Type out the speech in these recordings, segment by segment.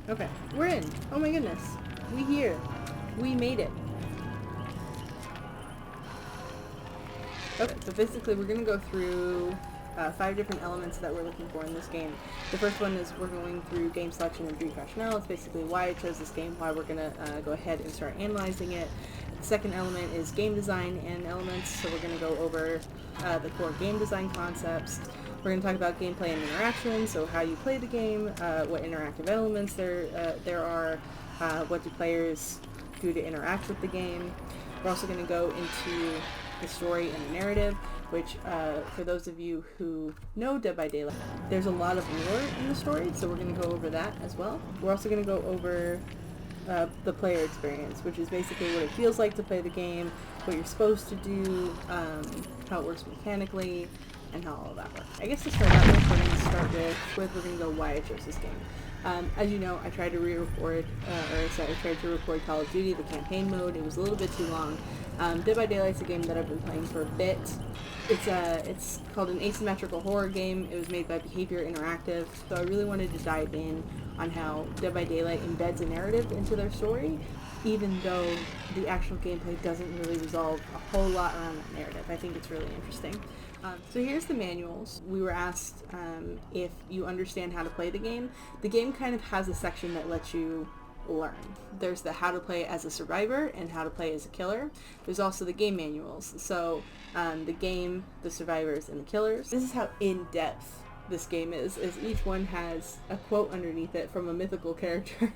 Okay, we're in. Oh my goodness. We here. We made it. Okay, so basically we're going to go through 5 different elements that we're looking for in this game. The first one is we're going through game selection and brief rationale. It's basically why I chose this game, why we're going to go ahead and start analyzing it. The second element is game design and elements, so we're going to go over the core game design concepts. We're going to talk about gameplay and interaction, so how you play the game, what interactive elements there are, what do players do to interact with the game. We're also going to go into the story and the narrative, which for those of you who know Dead by Daylight, there's a lot of lore in the story, so we're going to go over that as well. We're also going to go over the player experience, which is basically what it feels like to play the game, what you're supposed to do, how it works mechanically, and how all of that works. I guess to start out with, we're going to start with we're going to go why I chose this game. As you know, I tried to re-record, I tried to record Call of Duty, the campaign mode. It was a little bit too long. Dead by Daylight's a game that I've been playing for a bit. It's called an asymmetrical horror game. It was made by Behavior Interactive, so I really wanted to dive in on how Dead by Daylight embeds a narrative into their story, even though the actual gameplay doesn't really resolve a whole lot around that narrative. I think it's really interesting. So here's the manuals. We were asked if you understand how to play the game. The game kind of has a section that lets you learn. There's the how to play as a survivor and how to play as a killer. There's also the game manuals. So the game, the survivors, and the killers. This is how in-depth this game is each one has a quote underneath it from a mythical character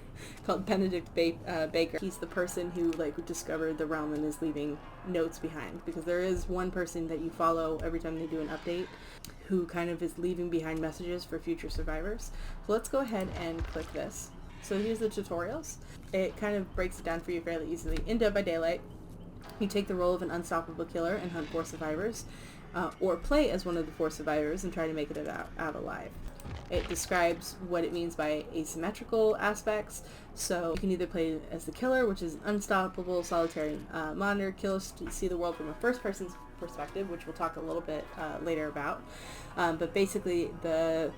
called Benedict Baker. He's the person who discovered the realm and is leaving notes behind, because there is one person that you follow every time they do an update who kind of is leaving behind messages for future survivors. So let's go ahead and click this. So here's the tutorials. It kind of breaks it down for you fairly easily. In Dead by Daylight, you take the role of an unstoppable killer and hunt 4 survivors. Or play as one of the 4 survivors and try to make it out alive. It describes what it means by asymmetrical aspects, so you can either play as the killer, which is an unstoppable solitary monitor. Killers see the world from a first-person perspective, which we'll talk a little bit later about. But basically, the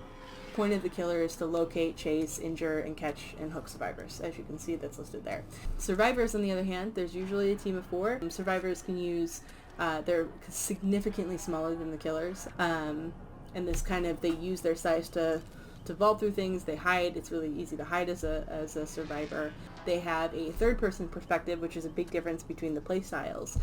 point of the killer is to locate, chase, injure, and catch and hook survivors, as you can see that's listed there. Survivors, on the other hand, there's usually a team of 4. Survivors can use they're significantly smaller than the killers, and they use their size to vault through things. They hide. It's really easy to hide as a survivor. They have a third-person perspective, which is a big difference between the play styles,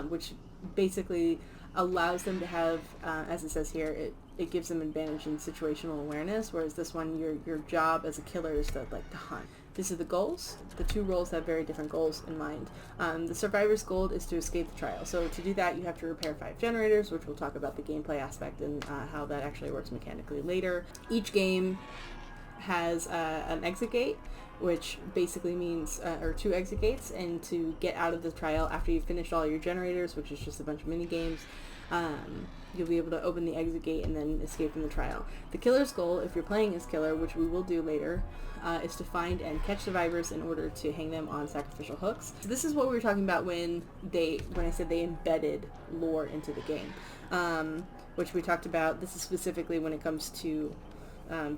which basically allows them to have, as it says here, it gives them advantage in situational awareness, whereas this one, your job as a killer is to hunt. These are the goals. The 2 roles have very different goals in mind. The survivor's goal is to escape the trial. So to do that, you have to repair 5 generators, which we'll talk about the gameplay aspect and how that actually works mechanically later. Each game has an exit gate, which basically means, or 2 exit gates, and to get out of the trial after you've finished all your generators, which is just a bunch of mini games, you'll be able to open the exit gate and then escape from the trial. The killer's goal, if you're playing as killer, which we will do later, is to find and catch survivors in order to hang them on sacrificial hooks. So this is what we were talking about when I said they embedded lore into the game, which we talked about. This is specifically when it comes to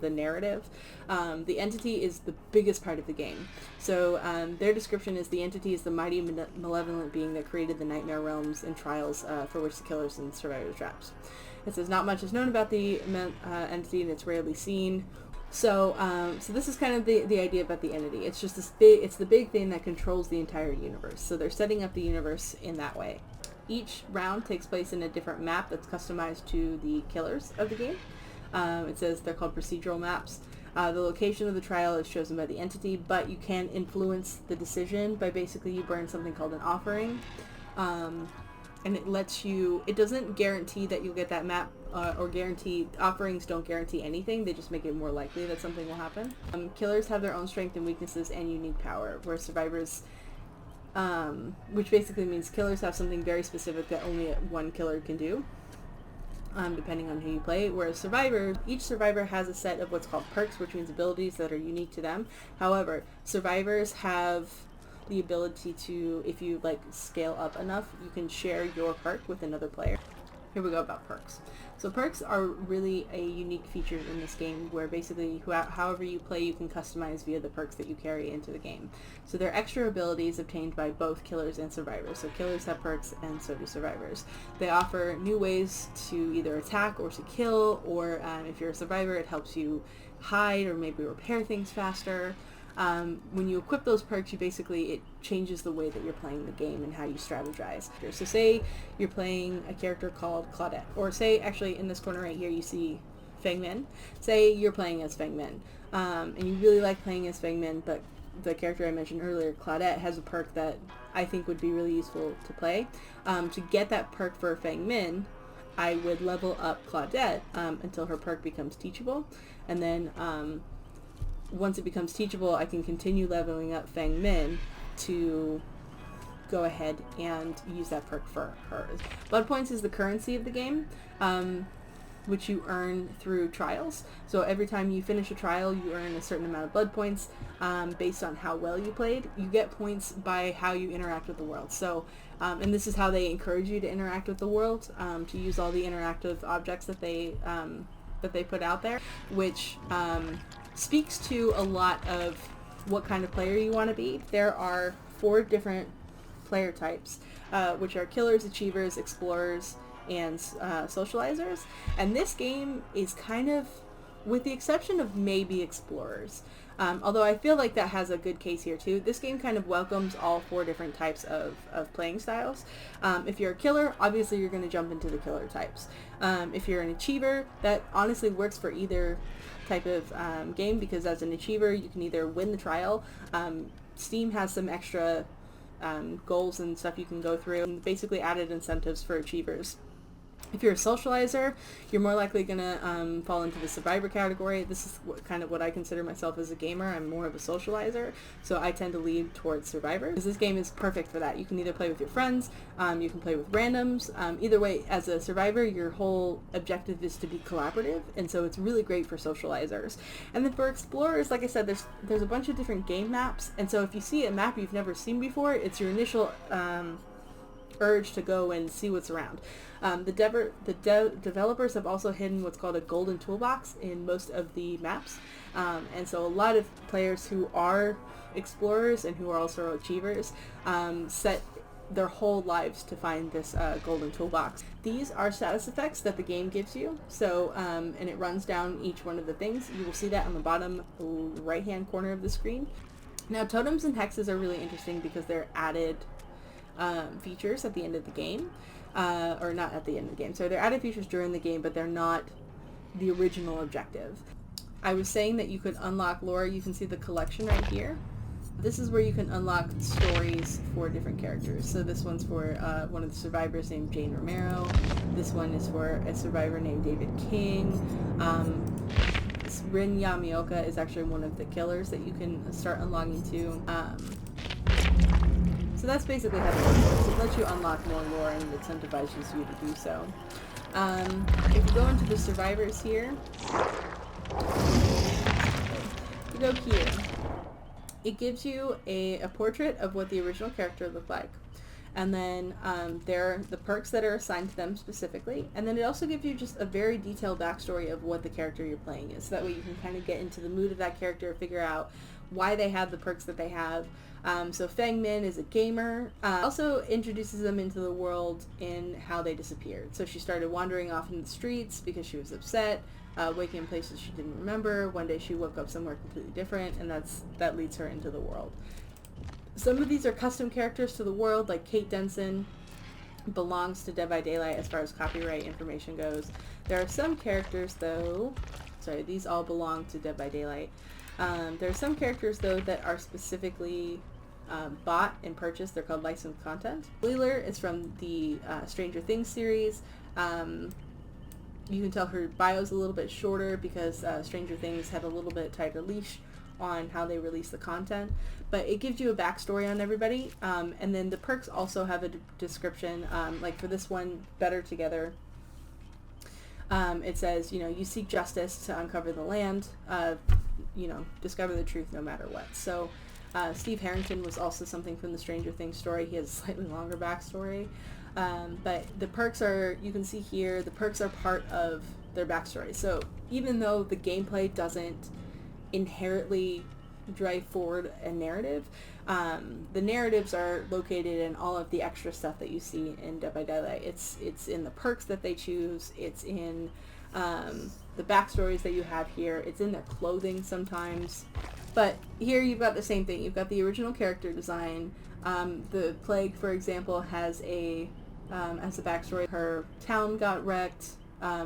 the narrative. The entity is the biggest part of the game. So their description is the entity is the mighty malevolent being that created the nightmare realms and trials for which the killers and survivors traps. It says not much is known about the entity and it's rarely seen. So this is kind of the idea about the entity. It's just it's the big thing that controls the entire universe. So they're setting up the universe in that way. Each round takes place in a different map that's customized to the killers of the game. It says they're called procedural maps. The location of the trial is chosen by the entity, but you can influence the decision by basically you burn something called an offering. And it doesn't guarantee that you'll get that map, offerings don't guarantee anything, they just make it more likely that something will happen. Killers have their own strength and weaknesses and unique power, where survivors, which basically means killers have something very specific that only one killer can do, depending on who you play, whereas survivors, each survivor has a set of what's called perks, which means abilities that are unique to them. However, survivors have the ability to, if you scale up enough, you can share your perk with another player. here we go about perks. So perks are really a unique feature in this game where basically however you play, you can customize via the perks that you carry into the game. So they're extra abilities obtained by both killers and survivors. So killers have perks and so do survivors. They offer new ways to either attack or to kill, or if you're a survivor, it helps you hide or maybe repair things faster. When you equip those perks, it changes the way that you're playing the game and how you strategize. So say you're playing a character called Claudette, or say actually in this corner right here you see Feng Min. Say you're playing as Feng Min, and you really like playing as Feng Min, but the character I mentioned earlier, Claudette, has a perk that I think would be really useful to play. To get that perk for Feng Min, I would level up Claudette until her perk becomes teachable, and then once it becomes teachable, I can continue leveling up Feng Min to go ahead and use that perk for her. Blood points is the currency of the game, which you earn through trials. So every time you finish a trial, you earn a certain amount of blood points based on how well you played. You get points by how you interact with the world. So, and this is how they encourage you to interact with the world, to use all the interactive objects that they put out there, which speaks to a lot of what kind of player you want to be. There are 4 different player types, which are killers, achievers, explorers, and socializers. And this game is kind of, with the exception of maybe explorers, although I feel like that has a good case here too, this game kind of welcomes all 4 different types of playing styles. If you're a killer, obviously you're going to jump into the killer types. If you're an achiever, that honestly works for either type of game, because as an achiever you can either win the trial. Steam has some extra goals and stuff you can go through, and basically added incentives for achievers. If you're a socializer, you're more likely going to fall into the survivor category. This is kind of what I consider myself as a gamer. I'm more of a socializer, so I tend to lean towards survivor, because this game is perfect for that. You can either play with your friends, you can play with randoms. Either way, as a survivor, your whole objective is to be collaborative, and so it's really great for socializers. And then for explorers, like I said, there's a bunch of different game maps, and so if you see a map you've never seen before, it's your initial urge to go and see what's around. The developers have also hidden what's called a golden toolbox in most of the maps, and so a lot of players who are explorers and who are also achievers set their whole lives to find this golden toolbox. These are status effects that the game gives you, so and it runs down each one of the things. You will see that on the bottom right hand corner of the screen. Now totems and hexes are really interesting because they're added features at the end of the game, or not at the end of the game. So they're added features during the game, but they're not the original objective. I was saying that you could unlock lore. You can see the collection right here. This is where you can unlock stories for different characters. So this one's for one of the survivors named Jane Romero. This one is for a survivor named David King. Rin Yamioka is actually one of the killers that you can start unlocking to. So that's basically how it works. It lets you unlock more lore and incentivizes you to do so. If you go into the survivors here, you go here. It gives you a portrait of what the original character looked like. And then there are the perks that are assigned to them specifically. And then it also gives you just a very detailed backstory of what the character you're playing is. So that way you can kind of get into the mood of that character, figure out why they have the perks that they have. So Feng Min is a gamer. Also introduces them into the world in how they disappeared. So she started wandering off in the streets because she was upset, waking in places she didn't remember. One day she woke up somewhere completely different, and that leads her into the world. Some of these are custom characters to the world, like Kate Denson belongs to Dead by Daylight as far as copyright information goes. There are some characters, though, these all belong to Dead by Daylight. There are some characters, though, that are specifically bought and purchased. They're called licensed content. Wheeler is from the Stranger Things series. You can tell her bio's a little bit shorter because Stranger Things had a little bit tighter leash on how they release the content, but it gives you a backstory on everybody, and then the perks also have a description, like for this one, Better Together, it says, you seek justice to uncover the land, discover the truth no matter what. So Steve Harrington was also something from the Stranger Things story. He has a slightly longer backstory. But the perks are, you can see here, the perks are part of their backstory. So even though the gameplay doesn't inherently drive forward a narrative, the narratives are located in all of the extra stuff that you see in Dead by Daylight. It's in the perks that they choose, it's in the backstories that you have here, it's in their clothing sometimes. But here you've got the same thing. You've got the original character design. The Plague, for example, has a backstory. Her town got wrecked.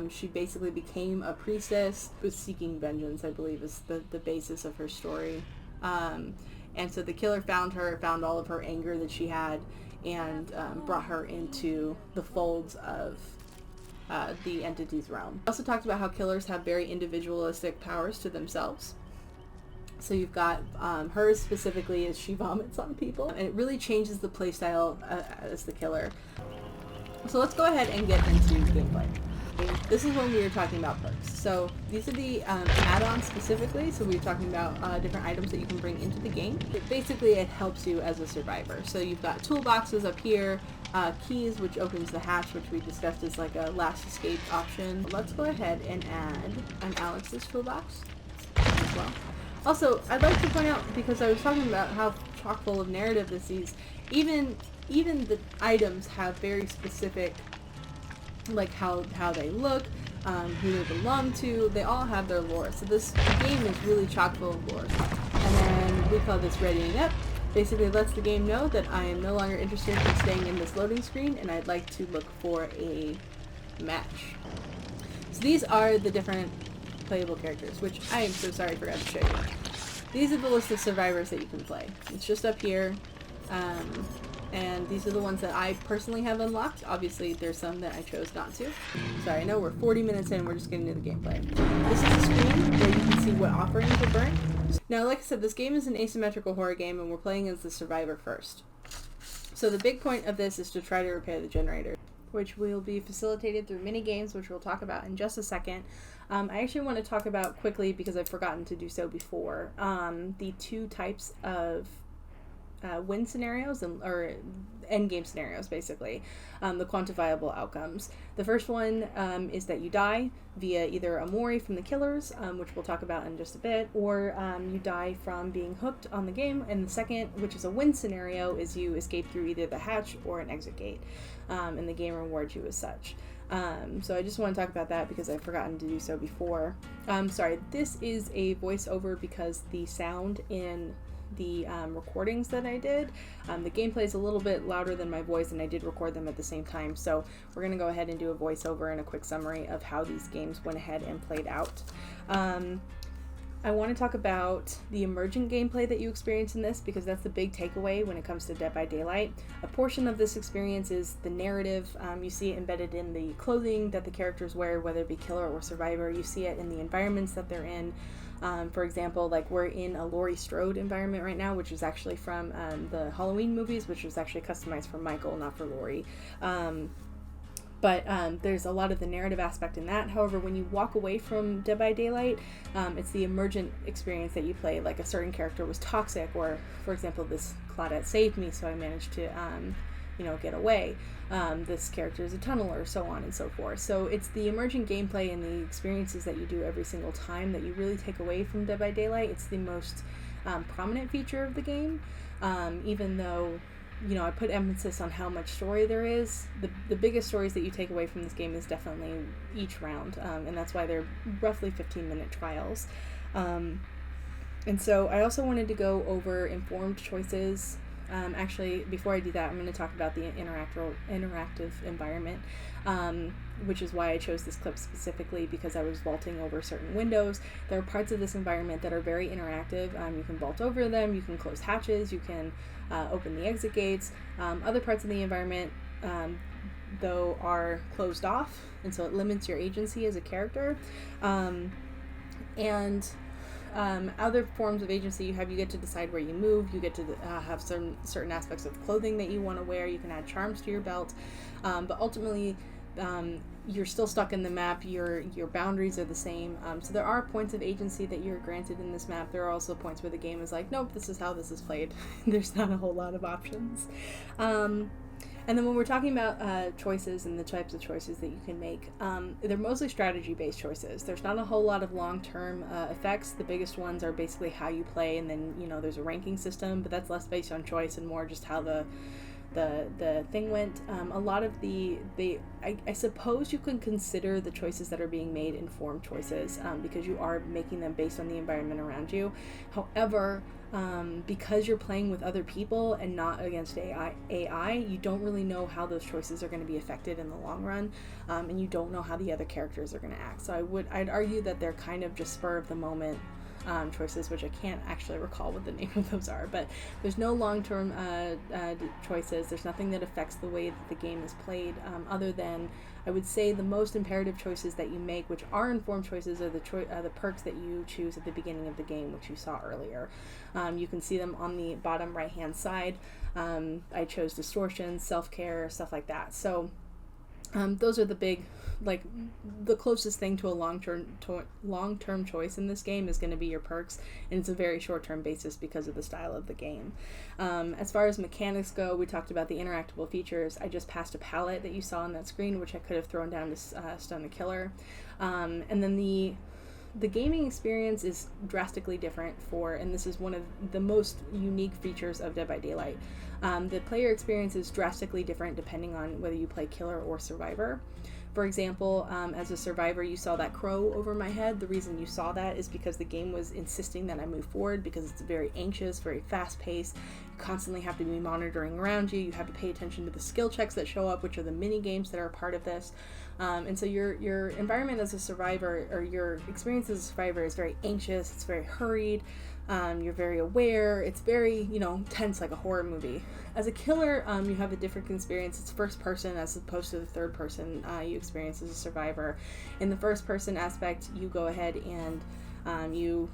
She basically became a priestess, was seeking vengeance, I believe, is the basis of her story. And so the killer found her, found all of her anger that she had, and brought her into the folds of the entity's realm. I also talked about how killers have very individualistic powers to themselves. So you've got hers specifically is she vomits on people, and it really changes the playstyle as the killer. So let's go ahead and get into gameplay. This is when we were talking about perks. So these are the add-ons specifically. So we were talking about different items that you can bring into the game. Basically, it helps you as a survivor. So you've got toolboxes up here, keys, which opens the hatch, which we discussed is like a last escape option. Let's go ahead and add an Alex's toolbox as well. Also, I'd like to point out, because I was talking about how chock full of narrative this is, even the items have very specific, like how they look, who they belong to. They all have their lore. So this game is really chock full of lore. And then we call this readying up. Basically, it lets the game know that I am no longer interested in staying in this loading screen, and I'd like to look for a match. So these are the different playable characters, which I am so sorry I forgot to show you. These are the list of survivors that you can play. It's just up here, and these are the ones that I personally have unlocked. Obviously, there's some that I chose not to. Sorry, I know we're 40 minutes in, we're just getting into the gameplay. This is a screen where you can see what offerings are burnt. Now, like I said, this game is an asymmetrical horror game, and we're playing as the survivor first. So the big point of this is to try to repair the generator, which will be facilitated through mini games, which we'll talk about in just a second. I actually want to talk about quickly, because I've forgotten to do so before, the two types of win scenarios, or end game scenarios, basically, the quantifiable outcomes. The first one is that you die via either a mori from the killers, which we'll talk about in just a bit, or you die from being hooked on the game. And the second, which is a win scenario, is you escape through either the hatch or an exit gate, and the game rewards you as such. So I just want to talk about that because I've forgotten to do so before. Sorry, this is a voiceover because the sound in the recordings that I did, the gameplay is a little bit louder than my voice, and I did record them at the same time. So we're going to go ahead and do a voiceover and a quick summary of how these games went ahead and played out. I want to talk about the emergent gameplay that you experience in this, because that's the big takeaway when it comes to Dead by Daylight. A portion of this experience is the narrative. You see it embedded in the clothing that the characters wear, whether it be killer or survivor. You see it in the environments that they're in. For example, like we're in a Laurie Strode environment right now, which is actually from the Halloween movies, which was actually customized for Michael, not for Laurie. But there's a lot of the narrative aspect in that. However, when you walk away from Dead by Daylight, it's the emergent experience that you play. Like a certain character was toxic, or, for example, this Claudette saved me, so I managed to, get away. This character is a tunneler, so on and so forth. So it's the emergent gameplay and the experiences that you do every single time that you really take away from Dead by Daylight. It's the most prominent feature of the game, even though I put emphasis on how much story there is. The biggest stories that you take away from this game is definitely each round, and that's why they're roughly 15-minute trials. And so I also wanted to go over informed choices. Actually, before I do that, I'm going to talk about the interactive environment, which is why I chose this clip specifically, because I was vaulting over certain windows. There are parts of this environment that are very interactive. You can vault over them, you can close hatches, you can open the exit gates. Other parts of the environment, though, are closed off, and so it limits your agency as a character. Other forms of agency you get to decide where you move, you get to have certain aspects of clothing that you want to wear, you can add charms to your belt, but ultimately you're still stuck in the map, your boundaries are the same, so there are points of agency that you're granted in this map. There are also points where the game is like, nope, this is how this is played. There's not a whole lot of options. And then when we're talking about choices and the types of choices that you can make, they're mostly strategy-based choices. There's not a whole lot of long-term effects. The biggest ones are basically how you play, and then there's a ranking system, but that's less based on choice and more just how the thing went. A lot of I suppose you can consider the choices that are being made informed choices, because you are making them based on the environment around you. However, because you're playing with other people and not against AI, you don't really know how those choices are going to be affected in the long run, and you don't know how the other characters are going to act. So I'd argue that they're kind of just spur of the moment choices, which I can't actually recall what the name of those are, but there's no long-term choices. There's nothing that affects the way that the game is played, other than, I would say, the most imperative choices that you make, which are informed choices, are the perks that you choose at the beginning of the game, which you saw earlier. You can see them on the bottom right-hand side. I chose distortion, self-care, stuff like that. So those are the big, the closest thing to a long-term choice in this game is going to be your perks, and it's a very short-term basis because of the style of the game. As far as mechanics go, we talked about the interactable features. I just passed a pallet that you saw on that screen, which I could have thrown down to stun the killer. And then the gaming experience is drastically different and this is one of the most unique features of Dead by Daylight. The player experience is drastically different depending on whether you play killer or survivor. For example, as a survivor, you saw that crow over my head. The reason you saw that is because the game was insisting that I move forward, because it's very anxious, very fast-paced. You constantly have to be monitoring around you. You have to pay attention to the skill checks that show up, which are the mini games that are part of this. And so your environment as a survivor, or your experience as a survivor, is very anxious. It's very hurried. You're very aware. It's very, tense, like a horror movie. As a killer, you have a different experience. It's first person as opposed to the third person you experience as a survivor. In the first person aspect, you go ahead and you're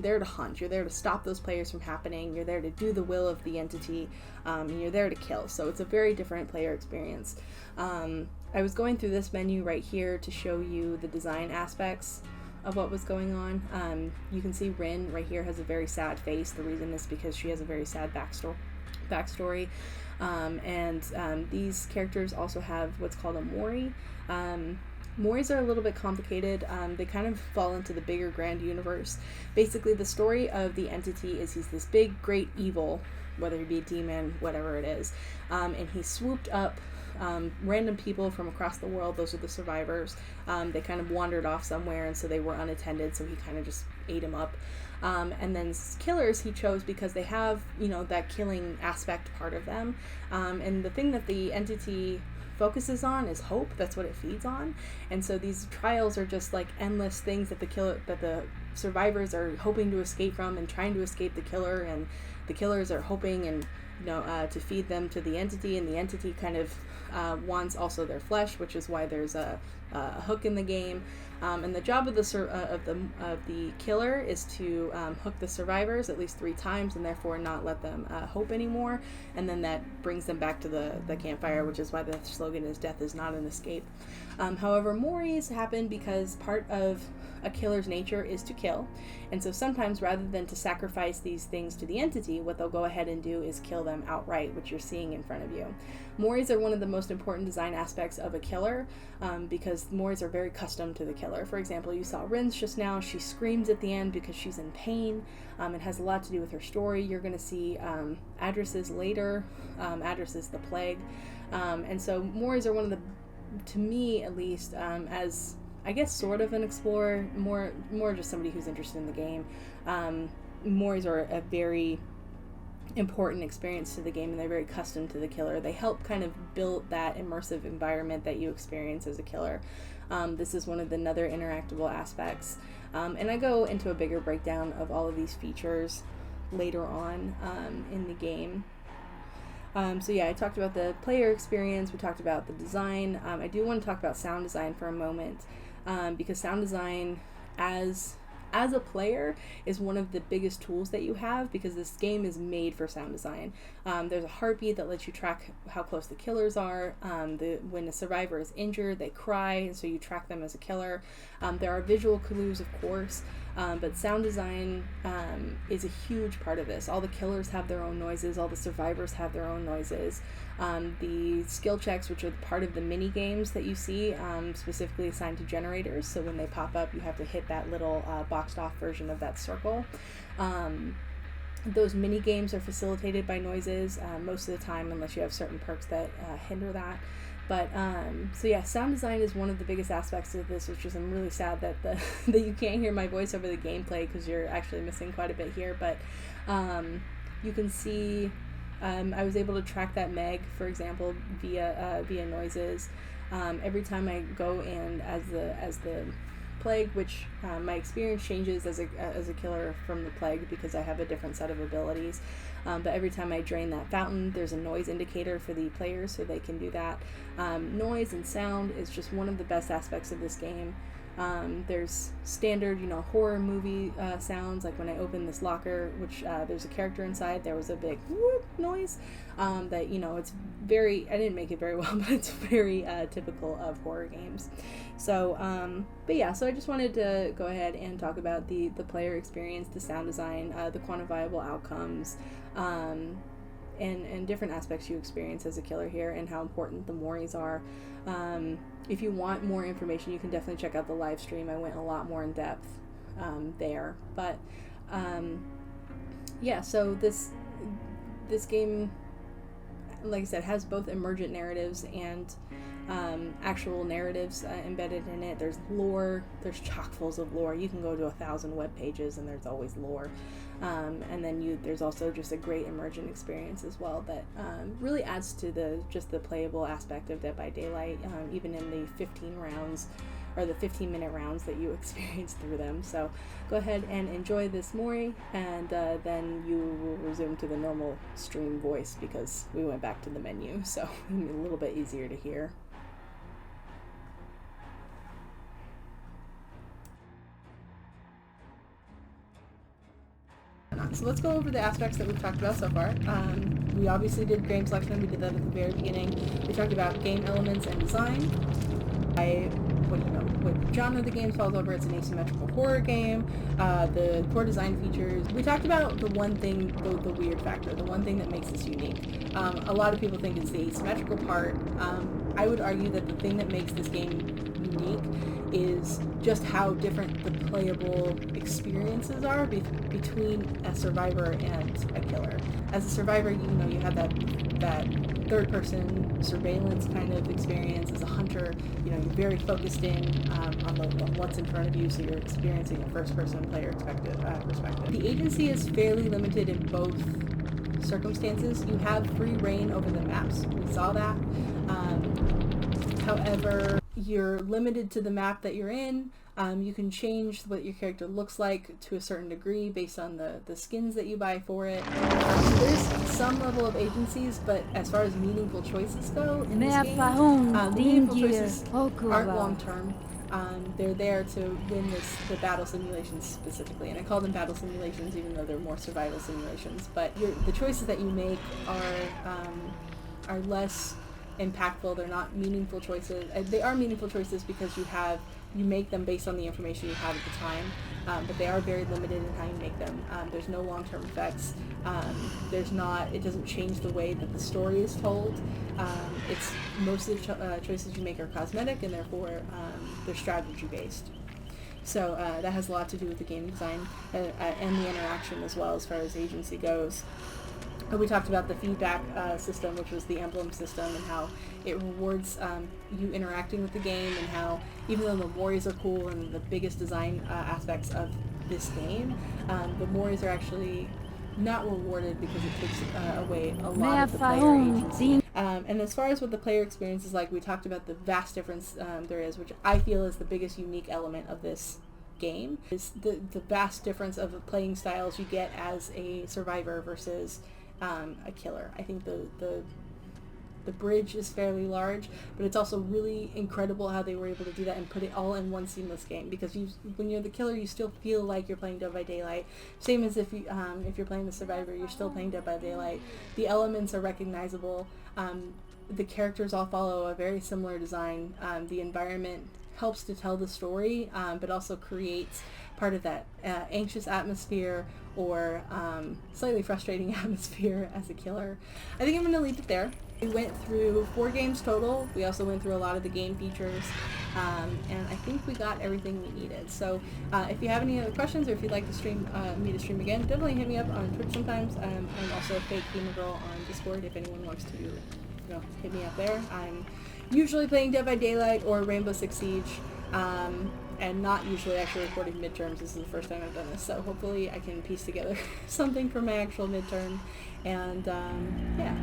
there to hunt. You're there to stop those players from happening. You're there to do the will of the entity. And you're there to kill. So it's a very different player experience. I was going through this menu right here to show you the design aspects of what was going on. You can see Rin right here has a very sad face. The reason is because she has a very sad backstory. And these characters also have what's called a Mori. Moris are a little bit complicated. They kind of fall into the bigger grand universe. Basically, the story of the entity is he's this big, great evil, whether he be a demon, whatever it is, and he swooped up random people from across the world. Those are the survivors. They kind of wandered off somewhere, and so they were unattended, so he kind of just ate them up. And then killers he chose because they have, that killing aspect part of them. And the thing that the entity focuses on is hope. That's what it feeds on. And so these trials are just like endless things that the survivors are hoping to escape from and trying to escape the killer, and the killers are hoping and to feed them to the entity, and the entity kind of wants also their flesh, which is why there's a hook in the game. And the job of the killer is to hook the survivors at least 3 times, and therefore not let them hope anymore. And then that brings them back to the campfire, which is why the slogan is "Death is not an escape." However, Moris happen because part of a killer's nature is to kill, and so sometimes rather than to sacrifice these things to the entity, what they'll go ahead and do is kill them outright, which you're seeing in front of you. Moris are one of the most important design aspects of a killer, because Moris are very custom to the killer. For example, you saw Rin's just now. She screams at the end because she's in pain. It has a lot to do with her story. You're going to see addresses later. Addresses the plague. And so Moris are one of the, to me at least, as I guess sort of an explorer, more just somebody who's interested in the game. Moris are a very important experience to the game, and they're very custom to the killer. They help kind of build that immersive environment that you experience as a killer. This is one of the other interactable aspects. And I go into a bigger breakdown of all of these features later on in the game. So yeah, I talked about the player experience, we talked about the design. I do want to talk about sound design for a moment, because sound design as a player is one of the biggest tools that you have, because this game is made for sound design. There's a heartbeat that lets you track how close the killers are. When a survivor is injured, they cry, and so you track them as a killer. There are visual clues, of course. But sound design is a huge part of this. All the killers have their own noises, all the survivors have their own noises. The skill checks, which are part of the mini games that you see, specifically assigned to generators, so when they pop up you have to hit that little boxed off version of that circle. Those mini games are facilitated by noises most of the time, unless you have certain perks that hinder that. But so yeah, sound design is one of the biggest aspects of this, which is I'm really sad that that you can't hear my voice over the gameplay, because you're actually missing quite a bit here. But you can see I was able to track that Meg, for example, via noises. Every time I go in as the plague, which my experience changes as a killer from the plague because I have a different set of abilities. But every time I drain that fountain, there's a noise indicator for the players, so they can do that. Noise and sound is just one of the best aspects of this game. There's standard, horror movie sounds, like when I open this locker, which there's a character inside, there was a big whoop noise that, it's very, I didn't make it very well, but it's very typical of horror games. So, but yeah, so I just wanted to go ahead and talk about the player experience, the sound design, the quantifiable outcomes, and different aspects you experience as a killer here, and how important the Moris are. If you want more information, you can definitely check out the live stream. I went a lot more in depth there. But yeah, so this game, like I said, has both emergent narratives and actual narratives embedded in it. There's lore, there's chock-fulls of lore. You can go to 1,000 web pages and there's always lore. And then there's also just a great emergent experience as well that really adds to the playable aspect of Dead by Daylight, even in the 15 rounds or the 15-minute rounds that you experience through them. So go ahead and enjoy this Mori, and then you will resume to the normal stream voice because we went back to the menu, so it'll be a little bit easier to hear. So let's go over the aspects that we've talked about so far. We obviously did game selection. We did that at the very beginning. We talked about game elements and design. What genre the game falls over. It's an asymmetrical horror game. The core design features. We talked about the one thing, the weird factor, the one thing that makes this unique. A lot of people think it's the asymmetrical part. I would argue that the thing that makes this game unique is just how different the playable experiences are between a survivor and a killer. As a survivor, you have that third-person surveillance kind of experience. As a hunter, you're very focused in on what's in front of you, so you're experiencing a first-person player perspective. The agency is fairly limited in both circumstances. You have free reign over the maps. We saw that. However, you're limited to the map that you're in. You can change what your character looks like to a certain degree based on the skins that you buy for it. So there's some level of agencies, but as far as meaningful choices go in this game, the meaningful choices aren't long-term. They're there to win the battle simulations specifically, and I call them battle simulations even though they're more survival simulations. But the choices that you make are less impactful. They're not meaningful choices. They are meaningful choices because you make them based on the information you have at the time, but they are very limited in how you make them. There's no long-term effects. It doesn't change the way that the story is told. It's most of the choices you make are cosmetic, and therefore they're strategy based. So that has a lot to do with the game design and the interaction as well as far as agency goes. We talked about the feedback system, which was the emblem system, and how it rewards you interacting with the game, and how even though the Moris are cool and the biggest design aspects of this game, the Moris are actually not rewarded because it takes away a lot of the player agency. And as far as what the player experience is like, we talked about the vast difference there is, which I feel is the biggest unique element of this game, is the vast difference of the playing styles you get as a survivor versus a killer. I think the bridge is fairly large, but it's also really incredible how they were able to do that and put it all in one seamless game, because when you're the killer, you still feel like you're playing Dead by Daylight. Same as if you're playing the survivor, you're still playing Dead by Daylight. The elements are recognizable. The characters all follow a very similar design. The environment helps to tell the story, but also creates part of that anxious atmosphere or slightly frustrating atmosphere as a killer. I think I'm going to leave it there. We went through 4 games total. We also went through a lot of the game features, and I think we got everything we needed. So if you have any other questions, or if you'd like to stream me to stream again, definitely hit me up on Twitch sometimes. I'm also Fake Gamer Girl on Discord if anyone wants to hit me up there. I'm usually playing Dead by Daylight or Rainbow Six Siege, and not usually actually recording midterms. This is the first time I've done this, so hopefully I can piece together something for my actual midterm, and yeah.